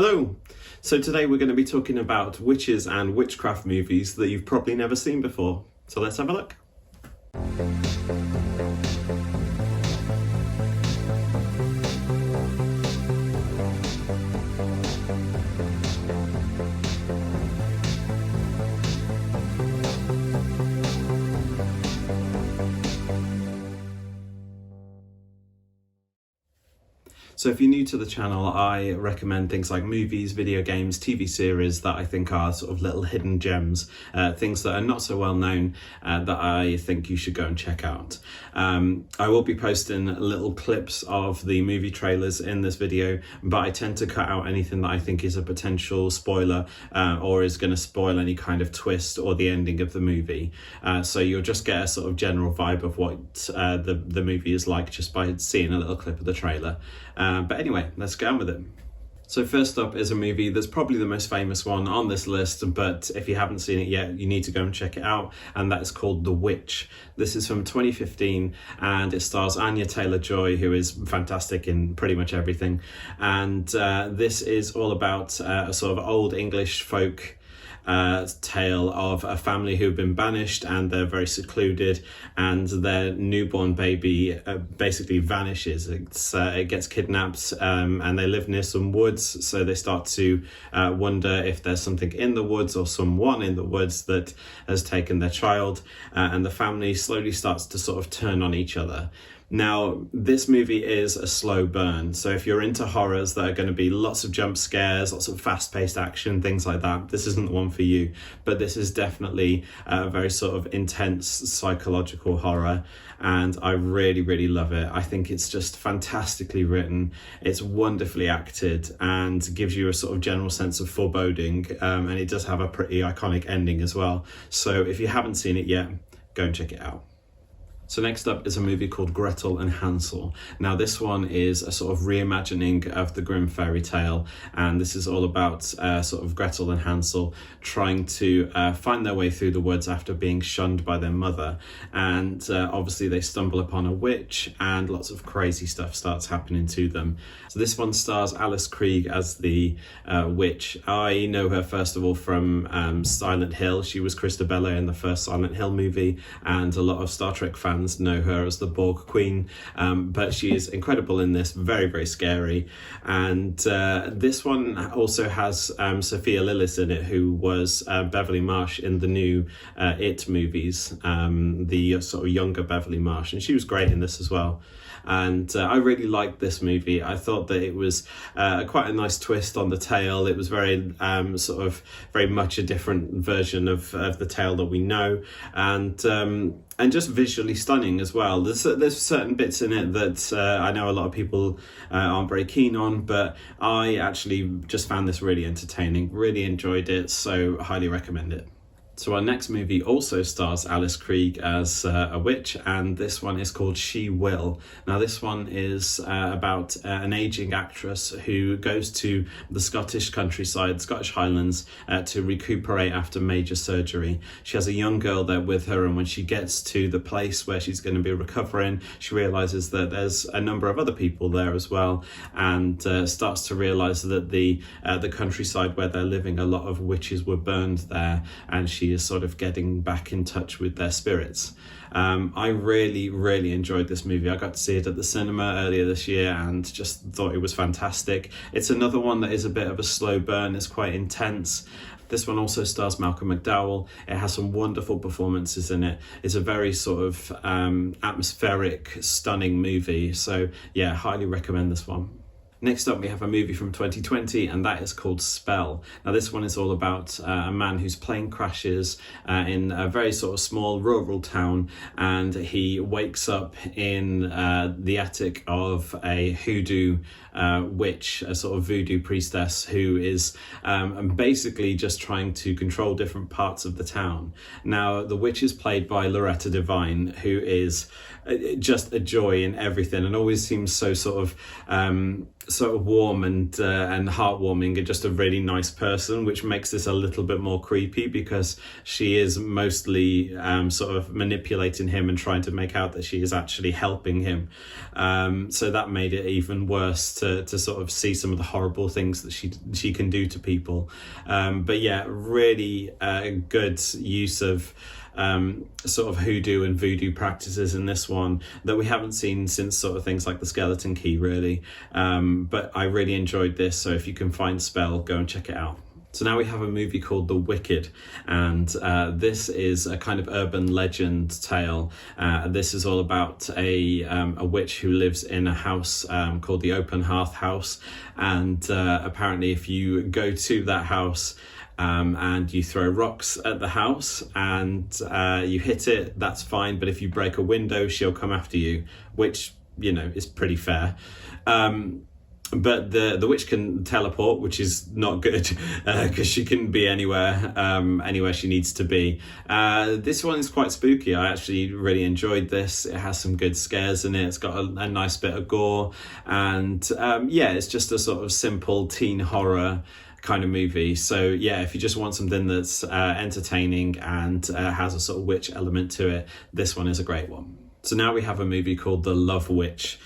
Hello! So today we're going to be talking about witches and witchcraft movies that you've probably never seen before. So let's have a look. So if you're new to the channel, I recommend things like movies, video games, TV series that I think are sort of little hidden gems, things that are not so well known that I think you should go and check out. I will be posting little clips of the movie trailers in this video, but I tend to cut out anything that I think is a potential spoiler or is going to spoil any kind of twist or the ending of the movie. So you'll just get a sort of general vibe of what the movie is like just by seeing a little clip of the trailer. But anyway, let's get on with it. So first up is a movie that's probably the most famous one on this list, but if you haven't seen it yet, you need to go and check it out, and that is called The Witch. This is from 2015, and it stars Anya Taylor-Joy, who is fantastic in pretty much everything. And this is all about a sort of old English folk tale of a family who've been banished, and they're very secluded, and their newborn baby basically vanishes. It gets kidnapped, and they live near some woods, so they start to wonder if there's something in the woods or someone in the woods that has taken their child, and the family slowly starts to sort of turn on each other. Now, this movie is a slow burn, so if you're into horrors that are going to be lots of jump scares, lots of fast-paced action, things like that, this isn't the one for you. But this is definitely a very sort of intense psychological horror, and I really, really love it. I think it's just fantastically written, it's wonderfully acted, and gives you a sort of general sense of foreboding, and it does have a pretty iconic ending as well. So if you haven't seen it yet, go and check it out. So next up is a movie called Gretel and Hansel. Now this one is a sort of reimagining of the Grimm fairy tale, and this is all about sort of Gretel and Hansel trying to find their way through the woods after being shunned by their mother. And obviously they stumble upon a witch, and lots of crazy stuff starts happening to them. So this one stars Alice Krige as the witch. I know her first of all from Silent Hill. She was Christabella in the first Silent Hill movie, and a lot of Star Trek fans know her as the Borg Queen, but she is incredible in this, very, very scary. And this one also has Sophia Lillis in it, who was Beverly Marsh in the new It movies, the sort of younger Beverly Marsh, and she was great in this as well. And I really liked this movie. I thought that it was quite a nice twist on the tale. It was very sort of very much a different version of the tale that we know, and just visually stunning as well. There's certain bits in it that I know a lot of people aren't very keen on, but I actually just found this really entertaining, really enjoyed it, so highly recommend it. So our next movie also stars Alice Krige as a witch, and this one is called She Will. Now this one is about an ageing actress who goes to the Scottish countryside, Scottish Highlands, to recuperate after major surgery. She has a young girl there with her, and when she gets to the place where she's going to be recovering, she realises that there's a number of other people there as well, and starts to realise that the countryside where they're living, a lot of witches were burned there, and she is sort of getting back in touch with their spirits. I really, really enjoyed this movie. I got to see it at the cinema earlier this year and just thought it was fantastic. It's another one that is a bit of a slow burn. It's quite intense. This one also stars Malcolm McDowell. It has some wonderful performances in it. It's a very sort of atmospheric, stunning movie. So yeah, highly recommend this one. Next up, we have a movie from 2020, and that is called Spell. Now this one is all about a man whose plane crashes in a very sort of small rural town, and he wakes up in the attic of a hoodoo witch, a sort of voodoo priestess who is basically just trying to control different parts of the town. Now the witch is played by Loretta Devine, who is just a joy in everything and always seems so sort of sort of warm and heartwarming and just a really nice person, which makes this a little bit more creepy because she is mostly sort of manipulating him and trying to make out that she is actually helping him. So that made it even worse to sort of see some of the horrible things that she can do to people. But yeah, really good use of sort of hoodoo and voodoo practices in this one that we haven't seen since sort of things like the Skeleton Key, really. But I really enjoyed this, so if you can find Spell, go and check it out. So now we have a movie called The Wicked, and this is a kind of urban legend tale. This is all about a witch who lives in a house called the Open Hearth House, and apparently if you go to that house and you throw rocks at the house and you hit it, that's fine, but if you break a window, she'll come after you, which, you know, is pretty fair. But the witch can teleport, which is not good because she can be anywhere she needs to be. This one is quite spooky. I actually really enjoyed this. It has some good scares in it. It's got a nice bit of gore, and yeah, it's just a sort of simple teen horror kind of movie. So yeah, if you just want something that's entertaining and has a sort of witch element to it, this one is a great one. So now we have a movie called The Love Witch.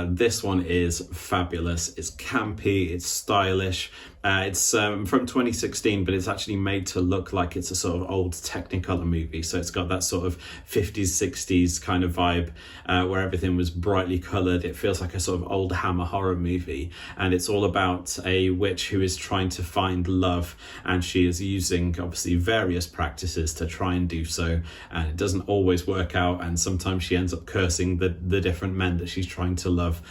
This one is fabulous. It's campy, it's stylish. It's from 2016, but it's actually made to look like it's a sort of old Technicolor movie. So it's got that sort of 50s, 60s kind of vibe where everything was brightly colored. It feels like a sort of old Hammer horror movie. And it's all about a witch who is trying to find love. And she is using, obviously, various practices to try and do so. And it doesn't always work out. And sometimes she ends up cursing the different men that she's trying to love.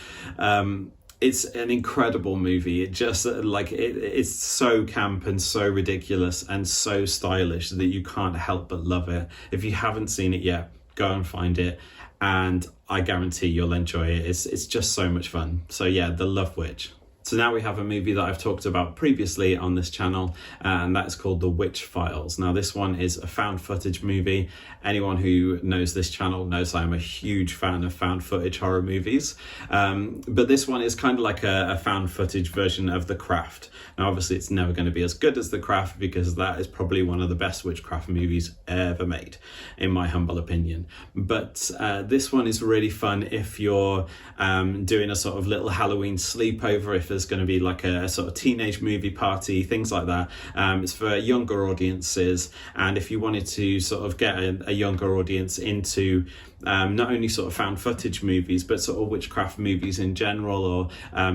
It's an incredible movie. It just it's so camp and so ridiculous and so stylish that you can't help but love it. If you haven't seen it yet, go and find it, and I guarantee you'll enjoy it. It's just so much fun. So yeah, The Love Witch. So now we have a movie that I've talked about previously on this channel, and that's called The Witch Files. Now this one is a found footage movie. Anyone who knows this channel knows I'm a huge fan of found footage horror movies. But this one is kind of like a found footage version of The Craft. Now obviously it's never going to be as good as The Craft because that is probably one of the best witchcraft movies ever made, in my humble opinion. But this one is really fun if you're doing a sort of little Halloween sleepover, if there's going to be like a sort of teenage movie party, things like that. It's for younger audiences, and if you wanted to sort of get a younger audience into not only sort of found footage movies, but sort of witchcraft movies in general, or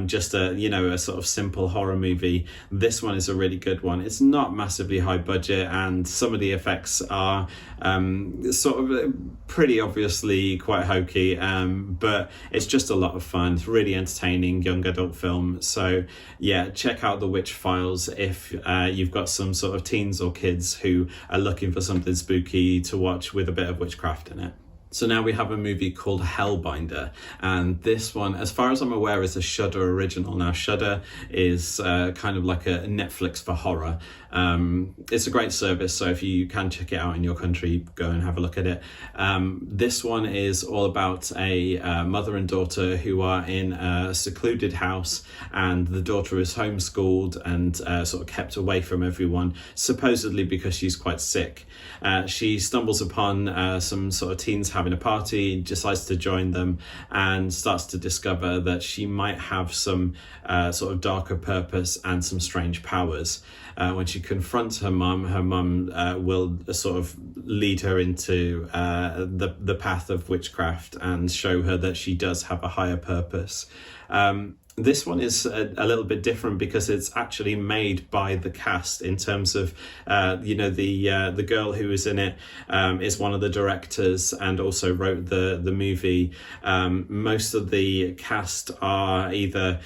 just a sort of simple horror movie, this one is a really good one. It's not massively high budget, and some of the effects are sort of pretty obviously quite hokey, but it's just a lot of fun. It's really entertaining young adult film. So yeah, check out The Witch Files if you've got some sort of teens or kids who are looking for something spooky to watch with a bit of witchcraft in it. So now we have a movie called Hellbinder, and this one, as far as I'm aware, is a Shudder original. Now Shudder is kind of like a Netflix for horror. It's a great service, so if you can check it out in your country, go and have a look at it. This one is all about a mother and daughter who are in a secluded house, and the daughter is homeschooled and sort of kept away from everyone, supposedly because she's quite sick. She stumbles upon some sort of teens having a party, decides to join them, and starts to discover that she might have some sort of darker purpose and some strange powers. When she confronts her mum will sort of lead her into the path of witchcraft and show her that she does have a higher purpose. This one is a little bit different because it's actually made by the cast in terms of, the girl who is in it is one of the directors and also wrote the movie. Most of the cast are either,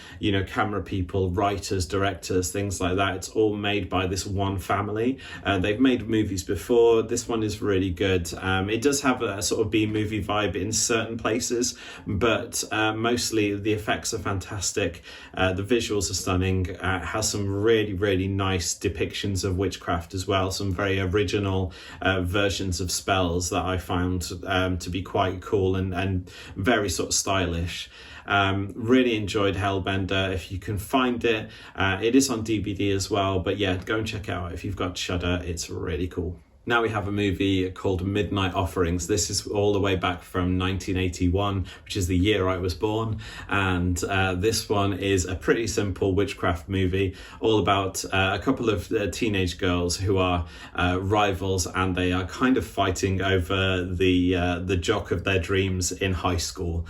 camera people, writers, directors, things like that. It's all made by this one family. They've made movies before. This one is really good. It does have a sort of B-movie vibe in certain places, but mostly the effects are fantastic. The visuals are stunning. It has some really, really nice depictions of witchcraft as well. Some very original versions of spells that I found to be quite cool and very sort of stylish. Really enjoyed Hellbender. If you can find it, it is on DVD as well, but yeah, go and check it out if you've got Shudder. It's really cool. Now we have a movie called Midnight Offerings. This is all the way back from 1981, which is the year I was born. And this one is a pretty simple witchcraft movie, all about a couple of teenage girls who are rivals, and they are kind of fighting over the jock of their dreams in high school.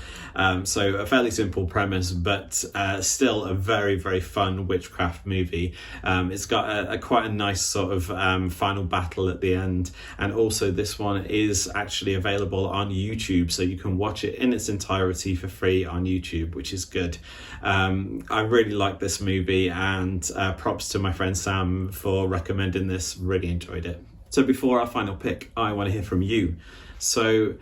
So a fairly simple premise, but still a very, very fun witchcraft movie. It's got quite a nice sort of final battle at the end. And also this one is actually available on YouTube, so you can watch it in its entirety for free on YouTube, which is good. I really like this movie, and props to my friend Sam for recommending this. Really enjoyed it. So before our final pick, I want to hear from you. So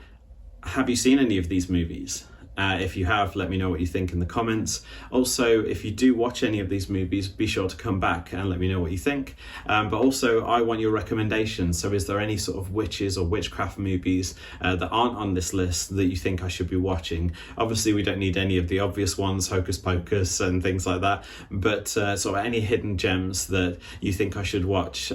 have you seen any of these movies? If you have, let me know what you think in the comments. Also, if you do watch any of these movies, be sure to come back and let me know what you think. But also, I want your recommendations. So is there any sort of witches or witchcraft movies that aren't on this list that you think I should be watching? Obviously, we don't need any of the obvious ones, Hocus Pocus and things like that, but sort of any hidden gems that you think I should watch,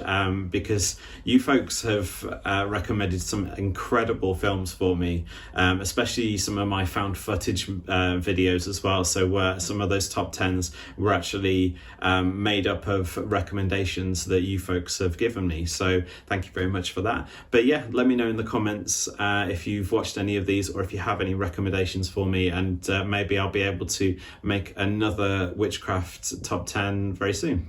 because you folks have recommended some incredible films for me, especially some of my found footage videos as well. So some of those top 10s were actually made up of recommendations that you folks have given me. So thank you very much for that. But yeah, let me know in the comments if you've watched any of these, or if you have any recommendations for me, and maybe I'll be able to make another witchcraft top 10 very soon.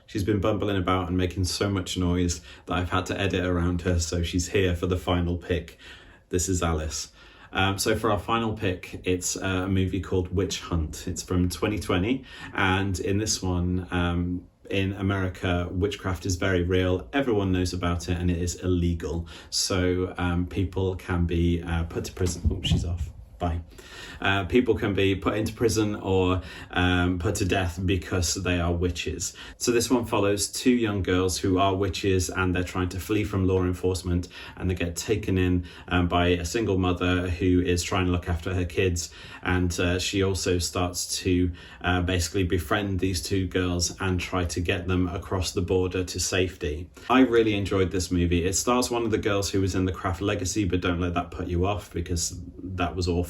She's been bumbling about and making so much noise that I've had to edit around her, so she's here for the final pick. This is Alice. So for our final pick, it's a movie called Witch Hunt. It's from 2020, and in this one, in America, witchcraft is very real. Everyone knows about it, and it is illegal. So people can be put to prison. Oh, she's off. Bye. People can be put into prison or put to death because they are witches. So this one follows two young girls who are witches, and they're trying to flee from law enforcement, and they get taken in by a single mother who is trying to look after her kids, and she also starts to basically befriend these two girls and try to get them across the border to safety. I really enjoyed this movie. It stars one of the girls who was in The Craft Legacy, but don't let that put you off, because that was awful.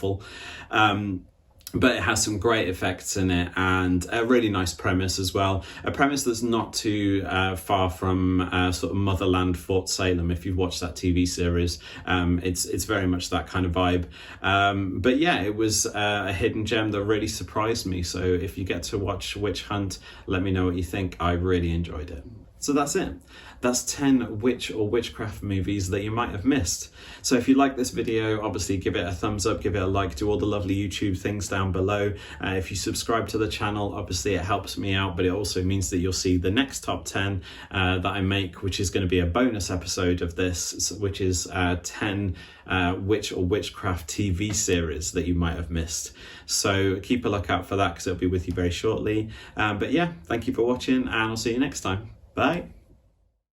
But it has some great effects in it, and a really nice premise as well. A premise that's not too far from sort of Motherland Fort Salem. If you've watched that TV series, it's very much that kind of vibe. But yeah, it was a hidden gem that really surprised me. So if you get to watch Witch Hunt, let me know what you think. I really enjoyed it. So that's it. That's 10 witch or witchcraft movies that you might have missed. So if you like this video, obviously give it a thumbs up, give it a like, do all the lovely YouTube things down below. If you subscribe to the channel, obviously it helps me out, but it also means that you'll see the next top 10 that I make, which is going to be a bonus episode of this, which is 10 witch or witchcraft TV series that you might have missed. So keep a lookout for that, because it'll be with you very shortly. But yeah, thank you for watching, and I'll see you next time. Bye.